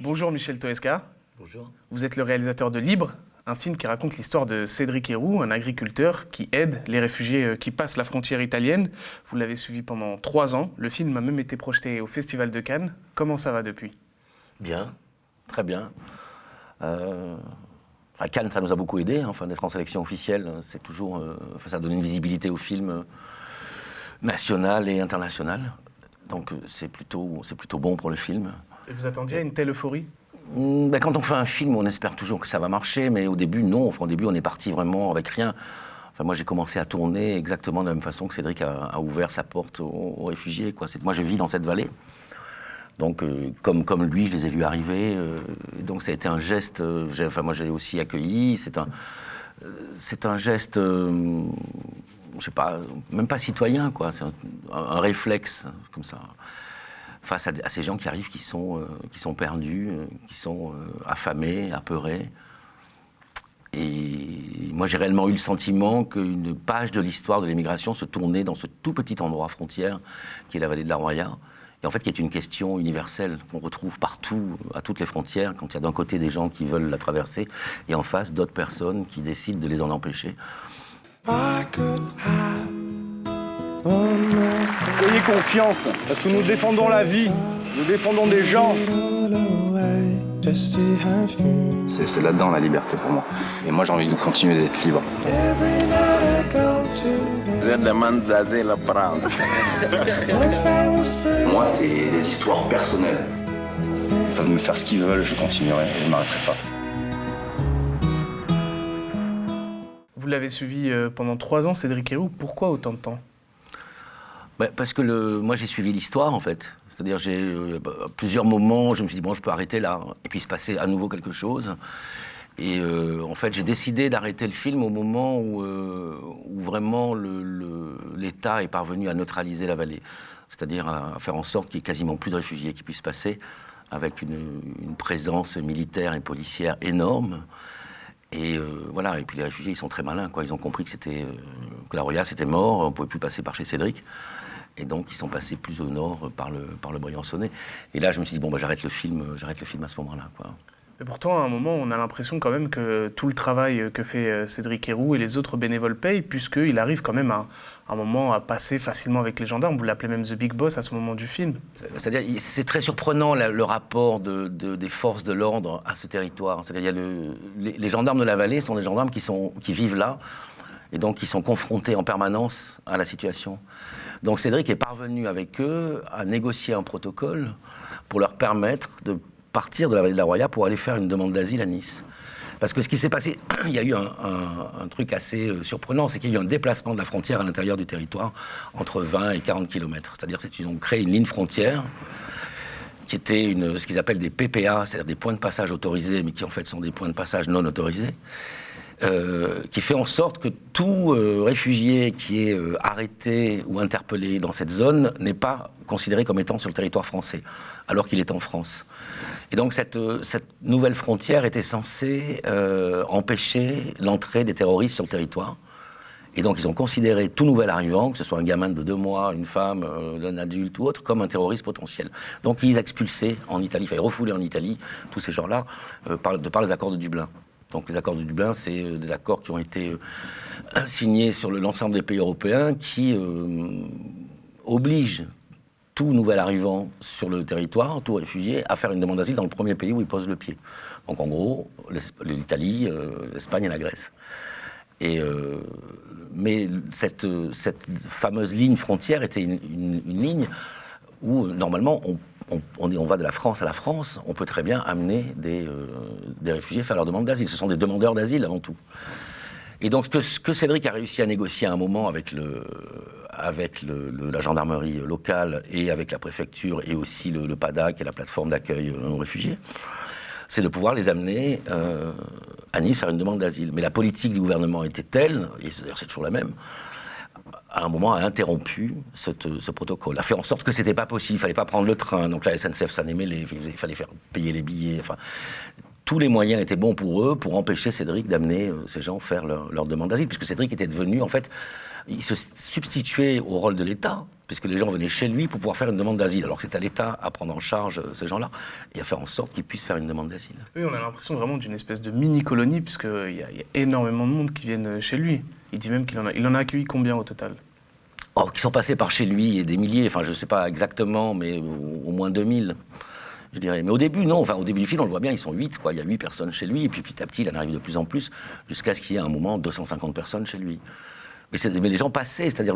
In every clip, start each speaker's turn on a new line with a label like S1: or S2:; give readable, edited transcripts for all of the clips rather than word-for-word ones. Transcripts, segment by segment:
S1: Bonjour Michel Toesca.
S2: Bonjour.
S1: Vous êtes le réalisateur de Libre, un film qui raconte l'histoire de Cédric Héroux, un agriculteur qui aide les réfugiés qui passent la frontière italienne. Vous l'avez suivi pendant 3 ans. Le film a même été projeté au Festival de Cannes. Comment ça va depuis?
S2: Bien, très bien. À Cannes, ça nous a beaucoup aidé, enfin, d'être en sélection officielle. C'est toujours, ça donne une visibilité au film national et international. Donc c'est plutôt bon pour le film.
S1: Et vous attendiez à une telle euphorie?
S2: Quand on fait un film, on espère toujours que ça va marcher, mais au début, non. Enfin, au début, on est parti vraiment avec rien. Enfin, moi, j'ai commencé à tourner exactement de la même façon que Cédric a ouvert sa porte aux réfugiés, quoi. Moi, je vis dans cette vallée. Donc, comme lui, je les ai vus arriver. Donc, ça a été un geste. Moi, j'ai aussi accueilli. C'est un geste, je sais pas, même pas citoyen, quoi. C'est un réflexe, comme ça, face à ces gens qui arrivent, qui sont perdus, qui sont affamés, apeurés. Et moi, j'ai réellement eu le sentiment qu'une page de l'histoire de l'immigration se tournait dans ce tout petit endroit frontière qui est la vallée de la Roya. Et en fait, qui est une question universelle qu'on retrouve partout, à toutes les frontières, quand il y a d'un côté des gens qui veulent la traverser, et en face d'autres personnes qui décident de les en empêcher.
S3: Ayez confiance, parce que nous défendons la vie, nous défendons des gens.
S4: C'est là-dedans la liberté pour moi. Et moi j'ai envie de continuer d'être libre.
S5: Je demande d'asile en France.
S4: Moi c'est des histoires personnelles. Ils peuvent me faire ce qu'ils veulent, je continuerai, je ne m'arrêterai pas.
S1: Vous l'avez suivi pendant 3 ans, Cédric Héroux. Pourquoi autant de temps?
S2: Parce que moi, j'ai suivi l'histoire, en fait. C'est-à-dire, à plusieurs moments, je me suis dit, bon, je peux arrêter là. Et puis, il se passait à nouveau quelque chose. Et en fait, j'ai décidé d'arrêter le film au moment où vraiment l'État est parvenu à neutraliser la vallée. C'est-à-dire à faire en sorte qu'il n'y ait quasiment plus de réfugiés qui puissent passer, avec une présence militaire et policière énorme. Et voilà, et puis les réfugiés, ils sont très malins, quoi. Ils ont compris que la Roya, c'était mort, on ne pouvait plus passer par chez Cédric. Et donc, ils sont passés plus au nord par le Briançonnais. Et là, je me suis dit, bon, j'arrête le film à ce moment-là, quoi.
S1: Et pourtant, à un moment, on a l'impression quand même que tout le travail que fait Cédric Héroux et les autres bénévoles payent, puisqu'il arrive quand même à un moment à passer facilement avec les gendarmes. Vous l'appelez même The Big Boss à ce moment du film.
S2: C'est-à-dire, c'est très surprenant le rapport des forces de l'ordre à ce territoire. C'est-à-dire, les gendarmes de la vallée sont des gendarmes qui vivent là, et donc qui sont confrontés en permanence à la situation. Donc Cédric est parvenu avec eux à négocier un protocole pour leur permettre de partir de la vallée de la Roya pour aller faire une demande d'asile à Nice. Parce que ce qui s'est passé, il y a eu un truc assez surprenant, c'est qu'il y a eu un déplacement de la frontière à l'intérieur du territoire entre 20 et 40 km. C'est-à-dire qu'ils ont créé une ligne frontière qui était ce qu'ils appellent des PPA, c'est-à-dire des points de passage autorisés, mais qui en fait sont des points de passage non autorisés, qui fait en sorte que tout réfugié qui est arrêté ou interpellé dans cette zone n'est pas considéré comme étant sur le territoire français, alors qu'il est en France. Et donc cette nouvelle frontière était censée empêcher l'entrée des terroristes sur le territoire. Et donc ils ont considéré tout nouvel arrivant, que ce soit un gamin de 2 mois, une femme, un adulte ou autre, comme un terroriste potentiel. Donc ils expulsaient en Italie, ils refoulaient en Italie tous ces gens-là de par les accords de Dublin. Donc les accords de Dublin, c'est des accords qui ont été signés sur l'ensemble des pays européens qui obligent tout nouvel arrivant sur le territoire, tout réfugié, à faire une demande d'asile dans le premier pays où il pose le pied. Donc en gros, l'Italie, l'Espagne et la Grèce. Mais cette fameuse ligne frontière était une ligne où normalement on va de la France à la France, on peut très bien amener des réfugiés faire leur demande d'asile. Ce sont des demandeurs d'asile avant tout. Et donc ce que Cédric a réussi à négocier à un moment avec la gendarmerie locale et avec la préfecture et aussi le PADA, qui est la plateforme d'accueil aux réfugiés, c'est de pouvoir les amener à Nice faire une demande d'asile. Mais la politique du gouvernement était telle, et c'est toujours la même, à un moment a interrompu ce protocole, a fait en sorte que c'était pas possible, il fallait pas prendre le train, donc la SNCF s'en est mêlée, il fallait faire payer les billets, enfin... Tous les moyens étaient bons pour eux, pour empêcher Cédric d'amener ces gens faire leur demande d'asile, puisque Cédric était devenu, en fait, il se substituait au rôle de l'État, puisque les gens venaient chez lui pour pouvoir faire une demande d'asile. Alors que c'est à l'État à prendre en charge ces gens-là et à faire en sorte qu'ils puissent faire une demande d'asile.
S1: Oui, on a l'impression vraiment d'une espèce de mini-colonie, puisqu'il y a énormément de monde qui viennent chez lui. Il dit même qu'il en a accueilli combien au total?
S2: Oh, qui sont passés par chez lui, et des milliers, enfin je ne sais pas exactement, mais au moins 2000. Je dirais. Mais au début, non. Enfin, au début du film, on le voit bien, ils sont 8, quoi. Il y a 8 personnes chez lui, et puis petit à petit, il en arrive de plus en plus, jusqu'à ce qu'il y ait à un moment 250 personnes chez lui. Mais les gens passaient, c'est-à-dire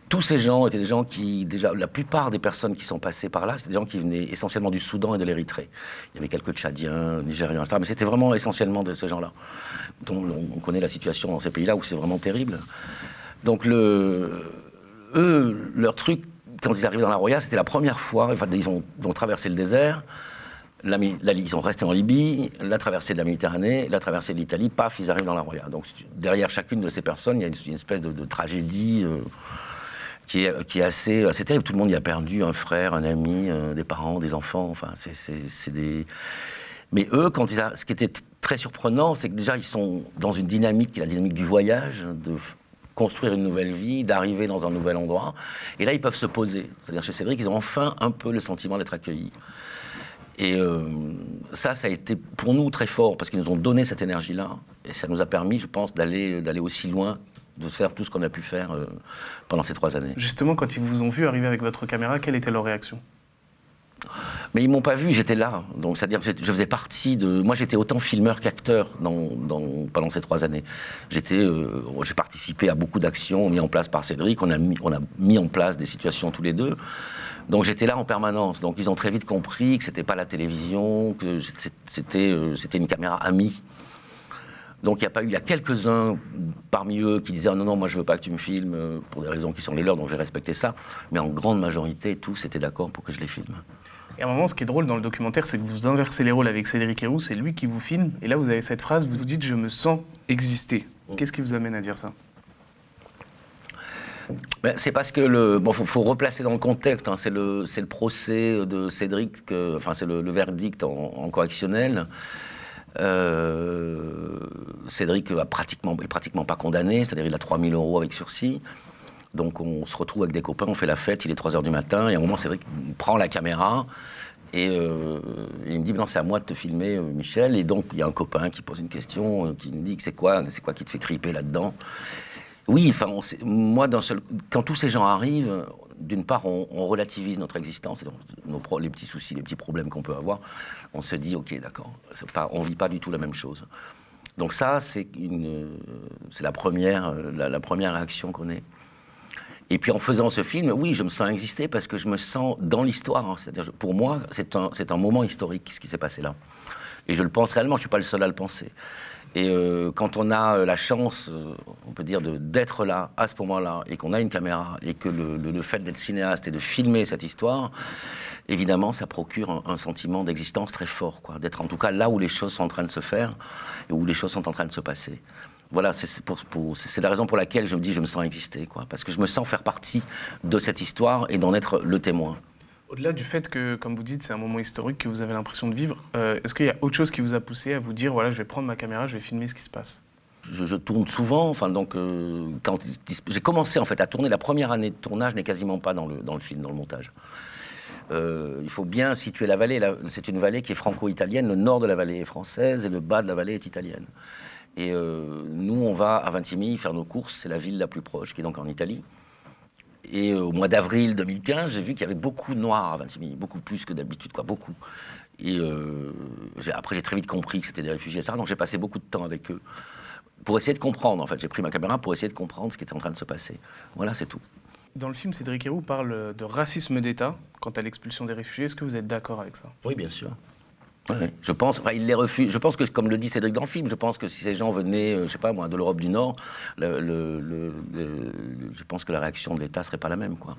S2: tous ces gens étaient des gens qui, déjà, la plupart des personnes qui sont passées par là, c'était des gens qui venaient essentiellement du Soudan et de l'Érythrée. Il y avait quelques Tchadiens, Nigériens, etc. Mais c'était vraiment essentiellement de ces gens-là, dont on connaît la situation dans ces pays-là où c'est vraiment terrible. Donc, eux, leur truc, quand ils arrivaient dans la Roya, c'était la première fois, enfin, ils ont traversé le désert, ils sont restés en Libye, la traversée de la Méditerranée, la traversée de l'Italie, paf, ils arrivent dans la Roya. Donc derrière chacune de ces personnes, il y a une espèce de tragédie qui est assez terrible. Tout le monde y a perdu un frère, un ami, des parents, des enfants, enfin, c'est des... Mais eux, ce qui était très surprenant, c'est que déjà, ils sont dans une dynamique, qui est la dynamique du voyage, de construire une nouvelle vie, d'arriver dans un nouvel endroit. Et là, ils peuvent se poser. C'est-à-dire, chez Cédric, ils ont enfin un peu le sentiment d'être accueillis. Et ça a été pour nous très fort, parce qu'ils nous ont donné cette énergie-là. Et ça nous a permis, je pense, d'aller aussi loin, de faire tout ce qu'on a pu faire pendant ces 3 années.
S1: Justement, quand ils vous ont vu arriver avec votre caméra, quelle était leur réaction?
S2: Mais ils m'ont pas vu, j'étais là. Donc, c'est-à-dire que je faisais partie de... Moi, j'étais autant filmeur qu'acteur pendant ces 3 années. J'ai participé à beaucoup d'actions mises en place par Cédric. On a mis en place des situations tous les deux. Donc, j'étais là en permanence. Donc, ils ont très vite compris que c'était pas la télévision, que c'était une caméra amie. Donc, il y a quelques-uns parmi eux qui disaient « Non, moi, je veux pas que tu me filmes », pour des raisons qui sont les leurs, donc j'ai respecté ça. Mais en grande majorité, tous étaient d'accord pour que je les filme.
S1: Et à un moment, ce qui est drôle dans le documentaire, c'est que vous inversez les rôles avec Cédric Herrou, c'est lui qui vous filme, et là, vous avez cette phrase, vous vous dites « Je me sens exister ». Qu'est-ce qui vous amène à dire ça?
S2: C'est parce que faut replacer dans le contexte. Hein, c'est le procès de Cédric, enfin c'est le verdict en correctionnel. Cédric est pratiquement pas condamné, c'est-à-dire il a 3 000 € avec sursis. Donc on se retrouve avec des copains, on fait la fête, il est 3 h du matin, et à un moment Cédric prend la caméra et il me dit « Non, c'est à moi de te filmer, Michel ». Et donc il y a un copain qui pose une question, qui me dit que c'est quoi qui te fait triper là-dedans? Oui, enfin, moi, quand tous ces gens arrivent, d'une part, on relativise notre existence, les petits soucis, les petits problèmes qu'on peut avoir. On se dit, ok, d'accord, on vit pas du tout la même chose. Donc ça, c'est la première réaction qu'on ait. Et puis en faisant ce film, oui, je me sens exister parce que je me sens dans l'histoire. Hein. C'est-à-dire, pour moi, c'est un moment historique, ce qui s'est passé là. Et je le pense réellement, je suis pas le seul à le penser. Et quand on a la chance, on peut dire, d'être là, à ce moment-là, et qu'on a une caméra, et que le fait d'être cinéaste et de filmer cette histoire, évidemment, ça procure un sentiment d'existence très fort, quoi. D'être en tout cas là où les choses sont en train de se faire, et où les choses sont en train de se passer. Voilà, c'est la raison pour laquelle je me dis je me sens exister, quoi. Parce que je me sens faire partie de cette histoire et d'en être le témoin.
S1: Au-delà du fait que, comme vous dites, c'est un moment historique que vous avez l'impression de vivre, est-ce qu'il y a autre chose qui vous a poussé à vous dire, voilà, je vais prendre ma caméra, je vais filmer ce qui se passe?
S2: Je tourne souvent, enfin donc quand j'ai commencé en fait à tourner, la première année de tournage n'est quasiment pas dans le film, dans le montage. Il faut bien situer la vallée. C'est une vallée qui est franco-italienne. Le nord de la vallée est française et le bas de la vallée est italienne. Et nous, on va à Vintimille faire nos courses. C'est la ville la plus proche, qui est donc en Italie. Et au mois d'avril 2015, j'ai vu qu'il y avait beaucoup de Noirs à Vintimille, beaucoup plus que d'habitude, quoi, beaucoup. Et après, j'ai très vite compris que c'était des réfugiés, etc. Donc j'ai passé beaucoup de temps avec eux pour essayer de comprendre. En fait, j'ai pris ma caméra pour essayer de comprendre ce qui était en train de se passer. Voilà, c'est tout.
S1: Dans le film, Cédric Herrou parle de racisme d'État quant à l'expulsion des réfugiés. Est-ce que vous êtes d'accord avec ça?
S2: Oui, bien sûr. Ouais, je pense, enfin, il les refuse. Je pense que, comme le dit Cédric dans le film, je pense que si ces gens venaient, je sais pas moi, de l'Europe du Nord, je pense que la réaction de l'État serait pas la même, quoi.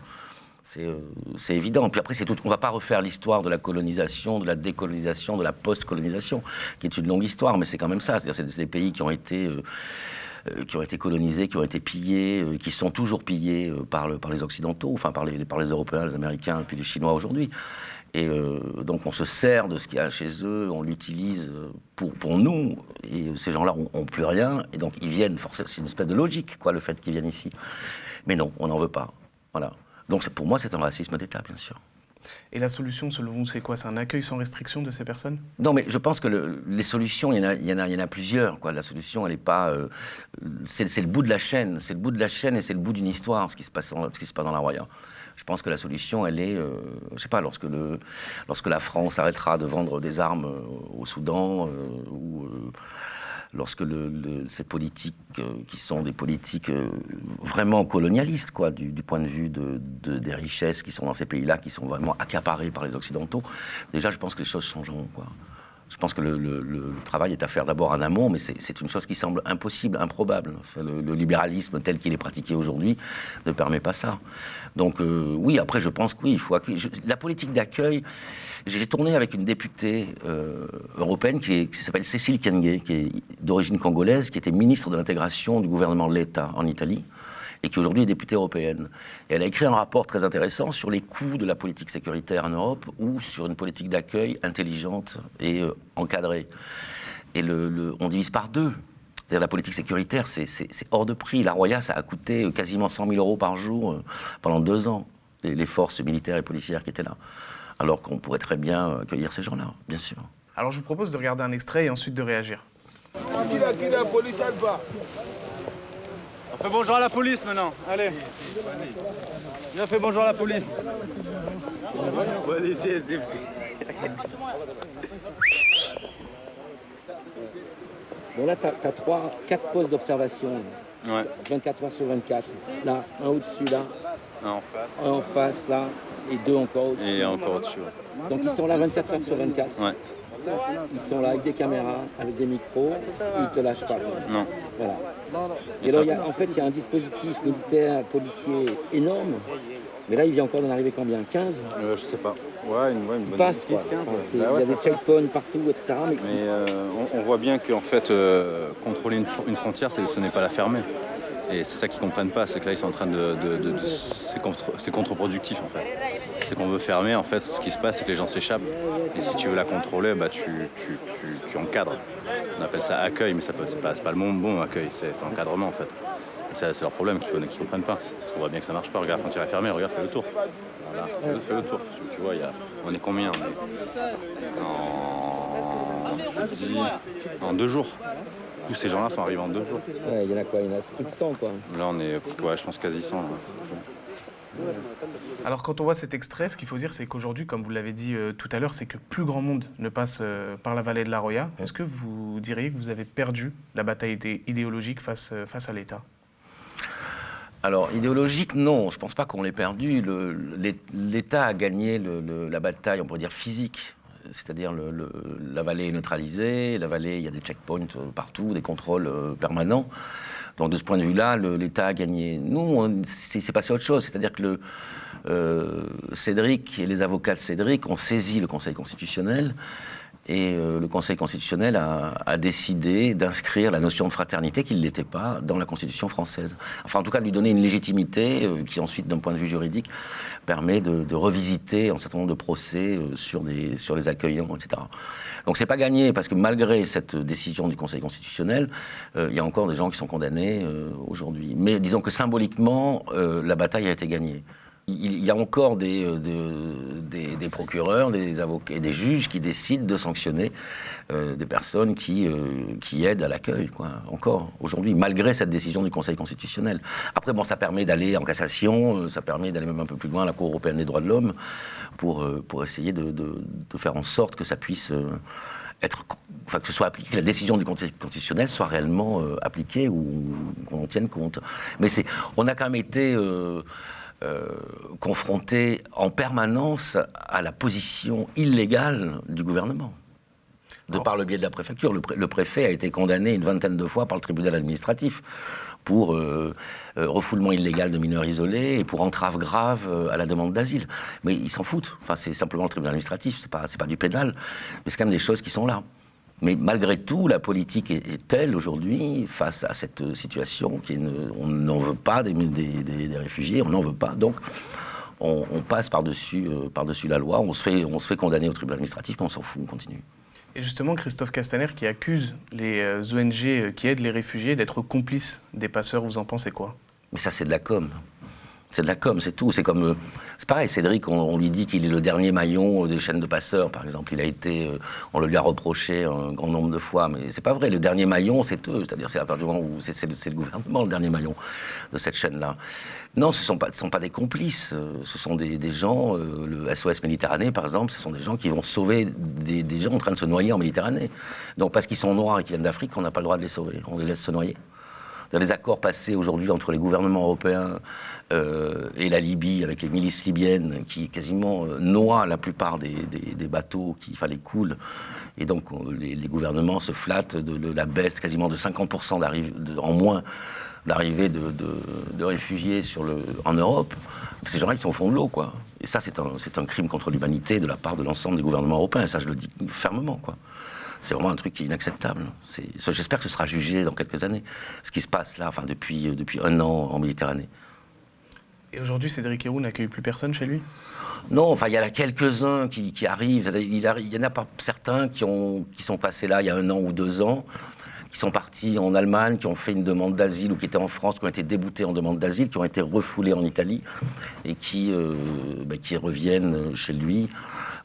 S2: C'est évident. Puis après, c'est tout. On va pas refaire l'histoire de la colonisation, de la décolonisation, de la post-colonisation, qui est une longue histoire, mais c'est quand même ça. C'est-à-dire, c'est des pays qui ont été colonisés, qui ont été pillés, qui sont toujours pillés par les Occidentaux, enfin par les Européens, les Américains, et puis les Chinois aujourd'hui. Et donc on se sert de ce qu'il y a chez eux, on l'utilise pour nous, et ces gens-là n'ont plus rien, et donc ils viennent, forcément, c'est une espèce de logique, quoi, le fait qu'ils viennent ici. Mais non, on n'en veut pas. Voilà. Donc pour moi, c'est un racisme d'État, bien sûr.
S1: Et la solution, selon vous, c'est quoi? C'est un accueil sans restriction de ces personnes?
S2: Non, mais je pense que les solutions, il y en a plusieurs, quoi. La solution, elle n'est pas... c'est le bout de la chaîne. C'est le bout de la chaîne et c'est le bout d'une histoire, ce qui se passe dans la Roya. Je pense que la solution, elle est... je sais pas, lorsque la France arrêtera de vendre des armes au Soudan, ou lorsque ces politiques qui sont des politiques vraiment colonialistes, quoi, du point de vue des richesses qui sont dans ces pays-là, qui sont vraiment accaparées par les Occidentaux, déjà, je pense que les choses changeront, quoi. Je pense que le travail est à faire d'abord en amont, mais c'est une chose qui semble impossible, improbable. Enfin, le libéralisme tel qu'il est pratiqué aujourd'hui ne permet pas ça. Donc oui, après je pense que oui, il faut accueillir. La politique d'accueil, j'ai tourné avec une députée européenne qui s'appelle Cécile Kyenge, qui est d'origine congolaise, qui était ministre de l'intégration du gouvernement de l'État en Italie, et qui aujourd'hui est députée européenne. Et elle a écrit un rapport très intéressant sur les coûts de la politique sécuritaire en Europe ou sur une politique d'accueil intelligente et encadrée. Et on divise par deux. C'est-à-dire la politique sécuritaire, c'est hors de prix. La Roya, ça a coûté quasiment 100 000 € par jour pendant 2 ans, les forces militaires et policières qui étaient là. Alors qu'on pourrait très bien accueillir ces gens-là, bien sûr.
S1: Alors je vous propose de regarder un extrait et ensuite de réagir.
S3: On fait bonjour à la police maintenant, allez. Viens, fais bonjour à la police.
S6: Bon là, tu as 4 postes d'observation,
S3: Ouais.
S6: 24 heures sur 24. Là, un au-dessus, là,
S3: Un en face.
S6: un en face, là, et 2 encore au-dessus.
S3: Et encore au-dessus. Ouais.
S6: Donc ils sont là 24 heures sur 24.
S3: Ouais.
S6: Ils sont là avec des caméras, avec des micros, et ils te lâchent pas.
S3: Non.
S6: Voilà. Et là, en fait, il y a un dispositif militaire, policier énorme. Mais là, il vient encore d'en arriver combien? 15?
S3: Je sais pas. Ouais, une bonne
S6: Passe,
S3: 10,
S6: quoi.
S3: 15.
S6: Enfin,
S3: Bah
S6: il
S3: ouais,
S6: y a des
S3: ça passe.
S6: checkpoints partout, etc. Mais
S3: Mais on voit bien qu'en fait, contrôler une frontière, ce n'est pas la fermer. Et c'est ça qu'ils comprennent pas, c'est que là, ils sont en train c'est contre-productif, en fait. C'est qu'on veut fermer, en fait, ce qui se passe, c'est que les gens s'échappent. Et si tu veux la contrôler, bah, tu encadres. On appelle ça accueil, mais c'est pas le bon accueil, c'est encadrement, en fait. Et ça, c'est leur problème qu'ils comprennent pas. Parce qu'on voit bien que ça marche pas. Regarde, la frontière est fermée, regarde, fais le tour. Voilà, fais le tour. Tu vois, on est combien? En 2 jours. Tous ces gens-là sont arrivés en 2 jours.
S6: ouais, il y en a quoi? Il y en a plus de 100, quoi.
S3: Là, on est, ouais, je pense quasi 100. Là.
S1: Alors quand on voit cet extrait, ce qu'il faut dire, c'est qu'aujourd'hui, comme vous l'avez dit tout à l'heure, c'est que plus grand monde ne passe par la vallée de la Roya. Est-ce que vous diriez que vous avez perdu la bataille idéologique face à l'État?
S2: Alors, idéologique, non, je ne pense pas qu'on l'ait perdu. L'État a gagné la bataille, on pourrait dire, physique. C'est-à-dire la vallée est neutralisée, la vallée, il y a des checkpoints partout, des contrôles permanents. Donc de ce point de vue-là, l'État a gagné. Nous, c'est passé autre chose. C'est-à-dire que Cédric et les avocats de Cédric ont saisi le Conseil constitutionnel. Et le Conseil constitutionnel a décidé d'inscrire la notion de fraternité, qui ne l'était pas, dans la Constitution française. Enfin, en tout cas, de lui donner une légitimité qui, ensuite, d'un point de vue juridique, permet de revisiter un certain nombre de procès sur les accueillants, etc. Donc, c'est pas gagné, parce que malgré cette décision du Conseil constitutionnel, il y a encore des gens qui sont condamnés aujourd'hui. Mais disons que symboliquement, la bataille a été gagnée. Il y a encore des procureurs, des avocats et des juges qui décident de sanctionner des personnes qui aident à l'accueil, quoi, encore aujourd'hui, malgré cette décision du Conseil constitutionnel. Après, bon, ça permet d'aller en cassation, ça permet d'aller même un peu plus loin à la Cour européenne des droits de l'homme pour essayer de faire en sorte que ça puisse que ce soit appliqué, que la décision du Conseil constitutionnel soit réellement appliquée ou qu'on en tienne compte. Mais on a quand même été confronté en permanence à la position illégale du gouvernement. Par le biais de la préfecture. Le préfet a été condamné une 20aine de fois par le tribunal administratif pour refoulement illégal de mineurs isolés et pour entrave grave à la demande d'asile. Mais ils s'en foutent. Enfin, c'est simplement le tribunal administratif, c'est pas du pénal. Mais c'est quand même des choses qui sont là. Mais malgré tout, la politique est telle aujourd'hui, face à cette situation, on n'en veut pas des réfugiés, on n'en veut pas. Donc, on passe par-dessus la loi, on se fait condamner au tribunal administratif, mais on s'en fout, on continue.
S1: Et justement, Christophe Castaner qui accuse les ONG qui aident les réfugiés d'être complices des passeurs, vous en pensez quoi?
S2: Mais ça, c'est de la com. C'est de la com, c'est tout. C'est pareil, Cédric, on lui dit qu'il est le dernier maillon des chaînes de passeurs, par exemple. On le lui a reproché un grand nombre de fois, mais c'est pas vrai. Le dernier maillon, c'est eux. C'est-à-dire, c'est à partir du moment où c'est le gouvernement, le dernier maillon de cette chaîne-là. Non, ce sont pas des complices. Ce sont des gens, le SOS Méditerranée, par exemple, ce sont des gens qui vont sauver des gens en train de se noyer en Méditerranée. Donc, parce qu'ils sont noirs et qu'ils viennent d'Afrique, on n'a pas le droit de les sauver. On les laisse se noyer. Dans les accords passés aujourd'hui entre les gouvernements européens et la Libye, avec les milices libyennes qui quasiment noient la plupart des bateaux qui coulent. Et donc les gouvernements se flattent de la baisse quasiment de 50% en moins d'arrivée de réfugiés en Europe. Ces gens-là, ils sont au fond de l'eau, quoi. Et ça, c'est un crime contre l'humanité de la part de l'ensemble des gouvernements européens. Et ça, je le dis fermement, quoi. C'est vraiment un truc qui est inacceptable. J'espère que ce sera jugé dans quelques années, ce qui se passe là, depuis 1 an en Méditerranée.
S1: Et aujourd'hui, Cédric Herrou n'accueille plus personne chez lui?
S2: Non, il y en a quelques-uns qui arrivent. Il y en a pas certains qui sont passés là il y a 1 an ou 2 ans, qui sont partis en Allemagne, qui ont fait une demande d'asile ou qui étaient en France, qui ont été déboutés en demande d'asile, qui ont été refoulés en Italie et qui reviennent chez lui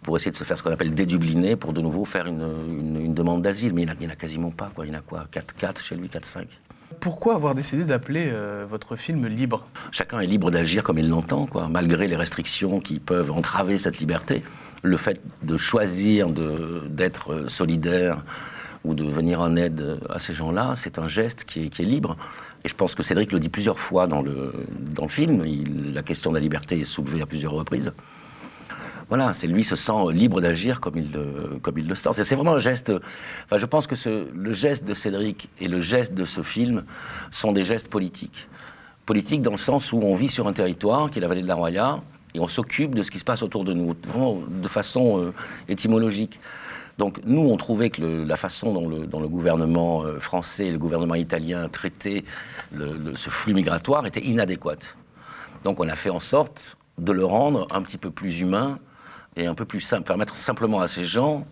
S2: pour essayer de se faire ce qu'on appelle dédubliner, pour de nouveau faire une demande d'asile. Mais il n'y en a quasiment pas, quoi. Il y en a quoi, 4 chez lui, 4-5.
S1: Pourquoi avoir décidé d'appeler votre film Libre?
S2: Chacun est libre d'agir comme il l'entend, quoi, malgré les restrictions qui peuvent entraver cette liberté. Le fait de choisir d'être solidaire ou de venir en aide à ces gens-là, c'est un geste qui est libre. Et je pense que Cédric le dit plusieurs fois dans le film. La question de la liberté est soulevée à plusieurs reprises. Voilà, lui se sent libre d'agir comme il le sent. C'est vraiment un geste. Enfin, je pense que le geste de Cédric et le geste de ce film sont des gestes politiques. Politiques dans le sens où on vit sur un territoire qui est la vallée de la Roya et on s'occupe de ce qui se passe autour de nous, de façon étymologique. Donc nous, on trouvait que la façon dont le gouvernement français et le gouvernement italien traitaient ce flux migratoire était inadéquate. Donc on a fait en sorte de le rendre un petit peu plus humain et un peu plus simple, permettre simplement à ces gens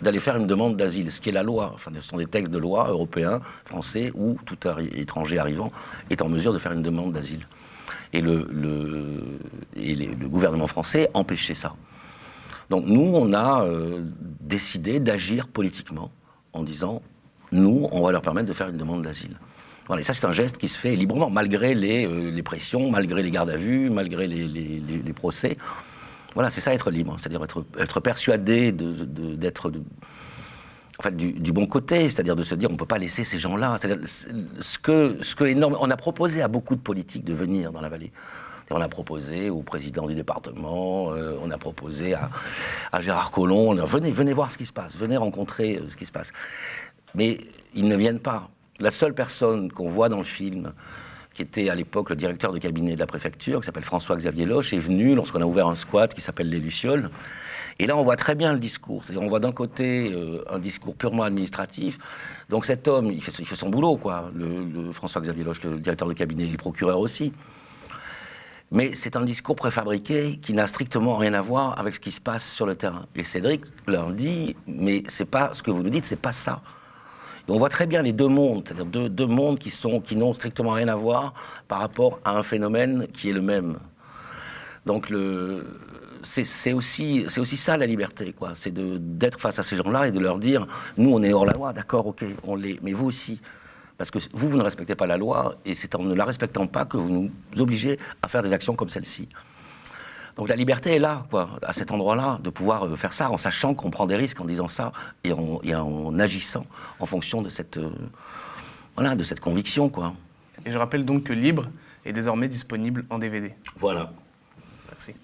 S2: d'aller faire une demande d'asile, ce qui est la loi. Enfin, ce sont des textes de loi européens, français, où tout étranger arrivant est en mesure de faire une demande d'asile. Et le gouvernement français empêchait ça. Donc nous, on a décidé d'agir politiquement en disant, nous, on va leur permettre de faire une demande d'asile. Voilà, et ça, c'est un geste qui se fait librement, malgré les pressions, malgré les gardes à vue, malgré les procès. Voilà, c'est ça, être libre, c'est-à-dire être persuadé d'être du bon côté, c'est-à-dire de se dire on ne peut pas laisser ces gens-là. Ce que énorme, on a proposé à beaucoup de politiques de venir dans la vallée. On a proposé au président du département, on a proposé à Gérard Collomb, venez voir ce qui se passe, venez rencontrer ce qui se passe. Mais ils ne viennent pas. La seule personne qu'on voit dans le film, qui était à l'époque le directeur de cabinet de la préfecture, qui s'appelle François-Xavier Loche, est venu lorsqu'on a ouvert un squat qui s'appelle Les Lucioles. Et là, on voit très bien le discours. C'est-à-dire, on voit d'un côté un discours purement administratif. Donc cet homme, il fait son boulot, quoi. Le François-Xavier Loche, le directeur de cabinet, et le procureur aussi. Mais c'est un discours préfabriqué qui n'a strictement rien à voir avec ce qui se passe sur le terrain. Et Cédric leur dit, mais c'est pas ce que vous nous dites, c'est pas ça. Et on voit très bien les deux mondes, c'est-à-dire deux mondes qui n'ont strictement rien à voir par rapport à un phénomène qui est le même. Donc c'est aussi ça la liberté, quoi. C'est d'être face à ces gens-là et de leur dire, nous on est hors la loi, d'accord, ok, on l'est, mais vous aussi. Parce que vous ne respectez pas la loi, et c'est en ne la respectant pas que vous nous obligez à faire des actions comme celle-ci. Donc la liberté est là, quoi, à cet endroit-là, de pouvoir faire ça, en sachant qu'on prend des risques en disant ça, et en agissant en fonction de cette conviction, quoi.
S1: Et je rappelle donc que Libre est désormais disponible en DVD.
S2: Voilà.
S1: Merci.